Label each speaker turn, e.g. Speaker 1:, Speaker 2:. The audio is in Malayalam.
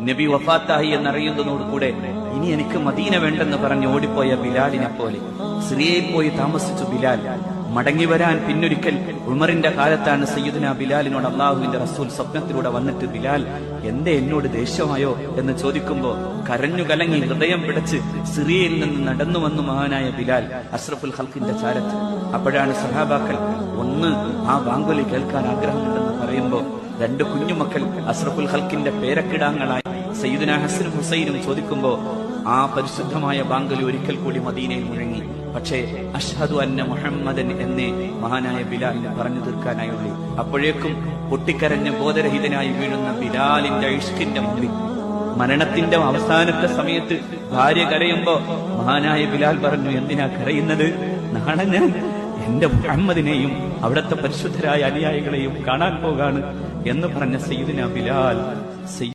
Speaker 1: നബി വഫാത്തായി എന്നറിയുന്നതോടുകൂടെ ഇനി എനിക്ക് മദീന വേണ്ടെന്ന് പറഞ്ഞ് ഓടിപ്പോയ ബിലാലിനെ പോലെ സിറിയയിൽ പോയി താമസിച്ചു ബിലാൽ. മടങ്ങി വരാൻ പിന്നൊരിക്കൽ ഉമറിന്റെ കാലത്താണ് സയ്യിദുനാ ബിലാലിനോട് അള്ളാഹുവിന്റെ റസൂൽ സ്വപ്നത്തിലൂടെ വന്നിട്ട്, ബിലാൽ എന്തേ എന്നോട് ദേഷ്യമായോ എന്ന് ചോദിക്കുമ്പോ കരഞ്ഞു കലങ്ങി ഹൃദയം പിടച്ച് സിറിയയിൽ നിന്ന് നടന്നു വന്നു മഹാനായ ബിലാൽ അഷ്റഫുൽ ഖൽഖിന്റെ ചാരത്ത്. അപ്പോഴാണ് സഹാബാക്കൾ ഒന്ന് ആ ബാങ്കുലി കേൾക്കാൻ ആഗ്രഹമുണ്ടെന്ന് പറയുമ്പോ രണ്ട് കുഞ്ഞുമക്കൾ അഷ്റഫുൽ ഖൽഖിന്റെ പേരക്കിടാങ്ങളായി സയ്യിദുനാ ഹസനും ഹുസൈനും ചോദിക്കുമ്പോ ആ പരിശുദ്ധമായ ബാങ്കലി ഒരിക്കൽ കൂടി മദീനയിൽ മുഴങ്ങി. പക്ഷേ അഷ്ഹദു അന്ന മുഹമ്മദൻ എന്നേ മഹാനായ ബിലാലിനെ പറഞ്ഞു തീർക്കാനായുള്ളൂ. അപ്പോഴേക്കും പൊട്ടിക്കരഞ്ഞ് ബോധരഹിതനായി വീഴുന്ന ബിലാലിന്റെ ഇഷ്കിന്റെ മുമ്പിൽ മരണത്തിന്റെ അവസാനത്തെ സമയത്ത് ഭാര്യ കരയുമ്പോ മഹാനായ ബിലാൽ പറഞ്ഞു, എന്തിനാ കരയുന്നത്? നാളെ ഞാൻ എന്റെ മുഹമ്മദിനെയും അവിടുത്തെ പരിശുദ്ധരായ അനുയായികളെയും കാണാൻ പോകാണ് എന്ന് പറഞ്ഞ സയ്യിദുനാ ബിലാൽ